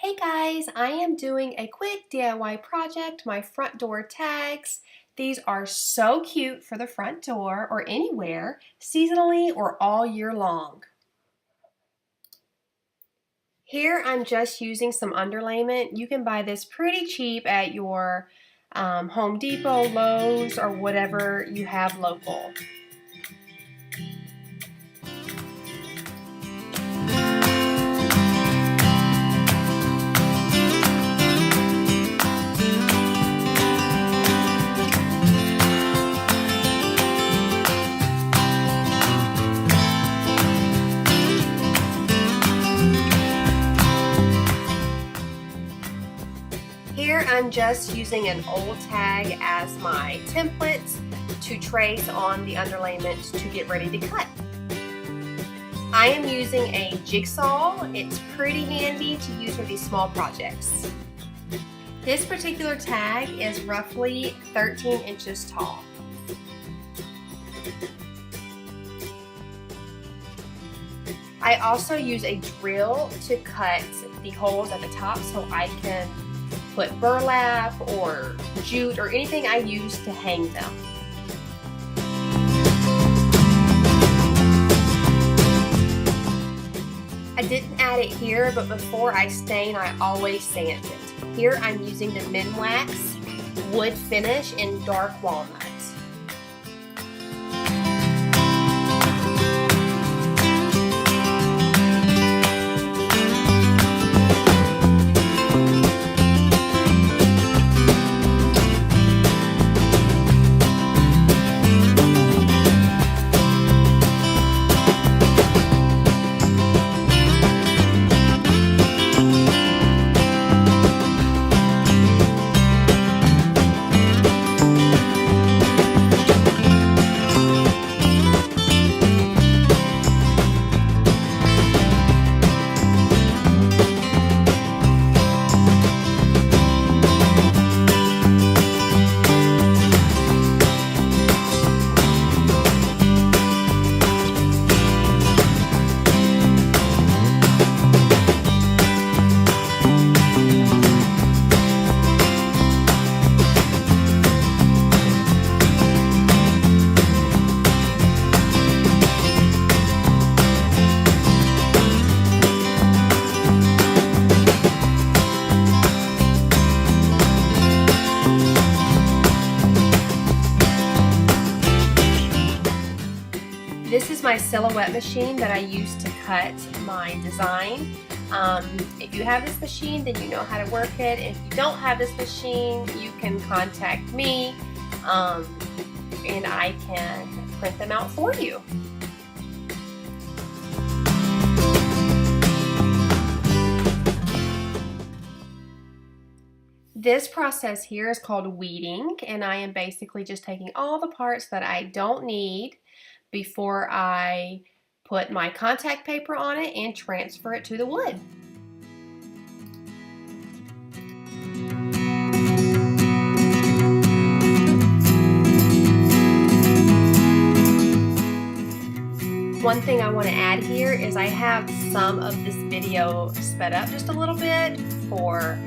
Hey guys, I am doing a quick DIY project, my front door tags. These are so cute for the front door or anywhere, seasonally or all year long. Here I'm just using some underlayment. You can buy this pretty cheap at your Home Depot, Lowe's, or whatever you have local. Here I'm just using an old tag as my template to trace on the underlayment to get ready to cut. I am using a jigsaw. It's pretty handy to use for these small projects. This particular tag is roughly 13 inches tall. I also use a drill to cut the holes at the top so I can put burlap or jute or anything I use to hang them. I didn't add it here, but before I stain, I always sand it. Here I'm using the Minwax wood finish in dark walnut. This is my silhouette machine that I use to cut my design. If you have this machine, then you know how to work it. If you don't have this machine, you can contact me and I can print them out for you. This process here is called weeding, and I am basically just taking all the parts that I don't need before I put my contact paper on it and transfer it to the wood. One thing I want to add here is I have some of this video sped up just a little bit for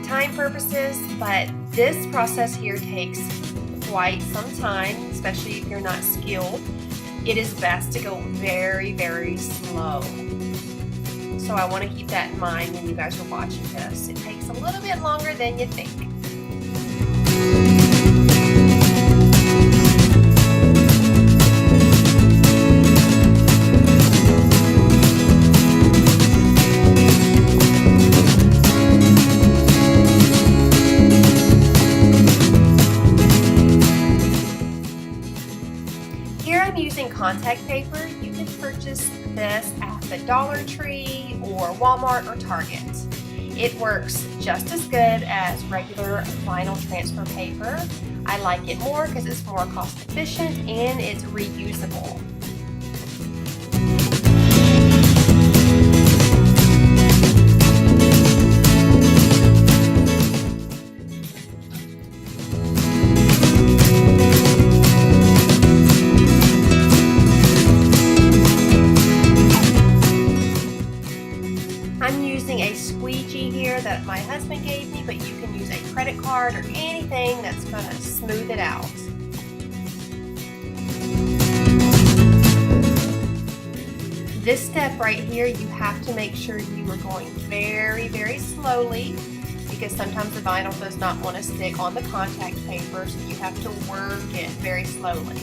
time purposes, but this process here takes quite some time, especially if you're not skilled. It is best to go very, very slow. So I want to keep that in mind when you guys are watching this. It takes a little bit longer than you think. Using contact paper, you can purchase this at the Dollar Tree or Walmart or Target. It works just as good as regular vinyl transfer paper. I like it more because it's more cost efficient and it's reusable. what my husband gave me, but you can use a credit card or anything that's going to smooth it out. This step right here, you have to make sure you are going very, very slowly, because sometimes the vinyl does not want to stick on the contact paper, so you have to work it very slowly.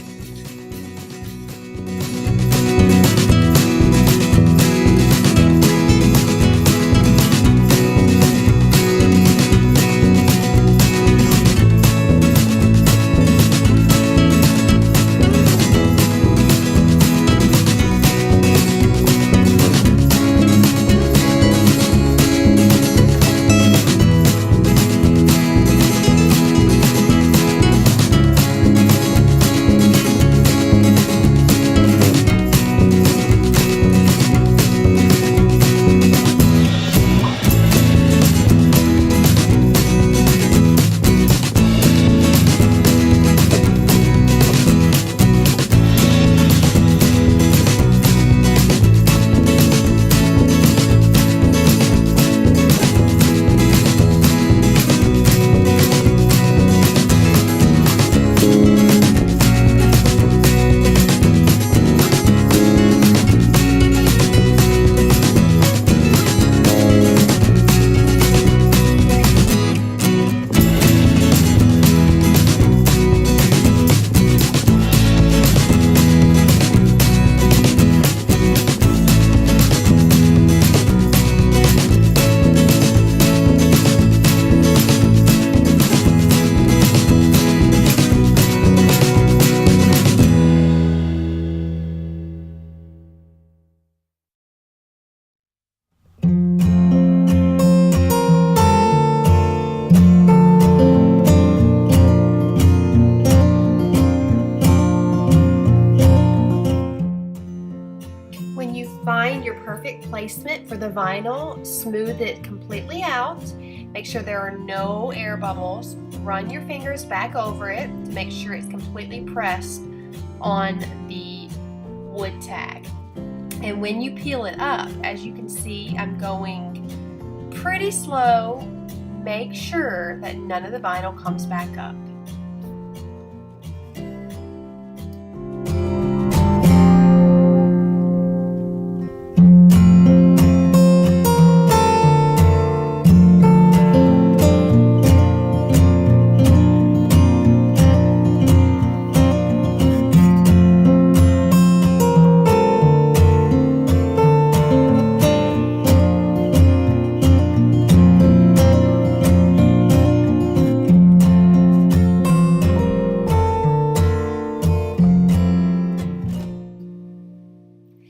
When you find your perfect placement for the vinyl, smooth it completely out. Make sure there are no air bubbles. Run your fingers back over it to make sure it's completely pressed on the wood tag. And when you peel it up, as you can see, I'm going pretty slow. Make sure that none of the vinyl comes back up.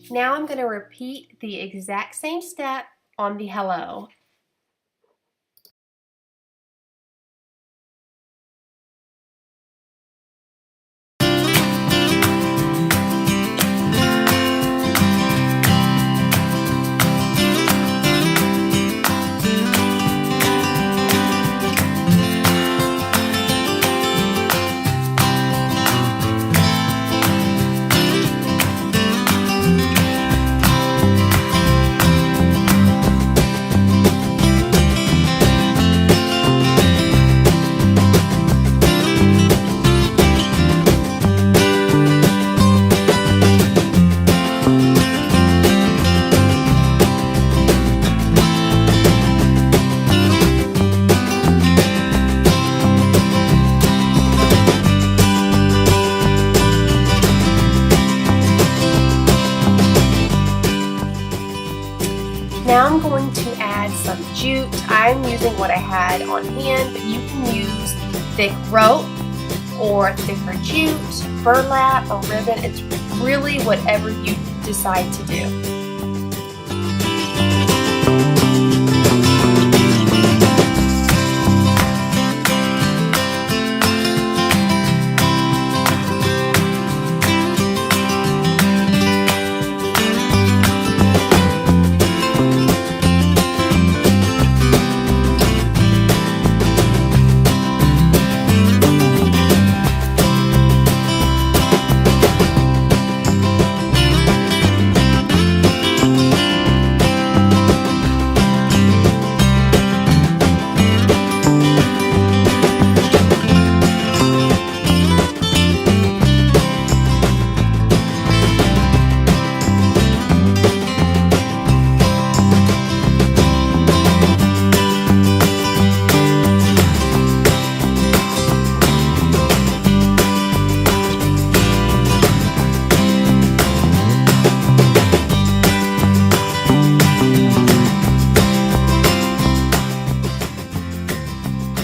Now I'm going to repeat the exact same step on the hello. Now I'm going to add some jute. I'm using what I had on hand, but you can use thick rope or thicker jute, burlap, or ribbon. It's really whatever you decide to do.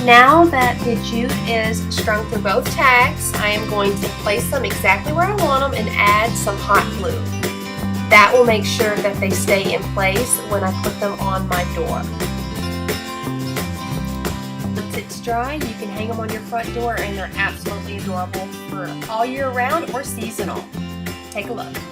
Now that the jute is strung through both tags, I am going to place them exactly where I want them and add some hot glue. That will make sure that they stay in place when I put them on my door. Once it's dry, you can hang them on your front door and they're absolutely adorable for all year round or seasonal. Take a look.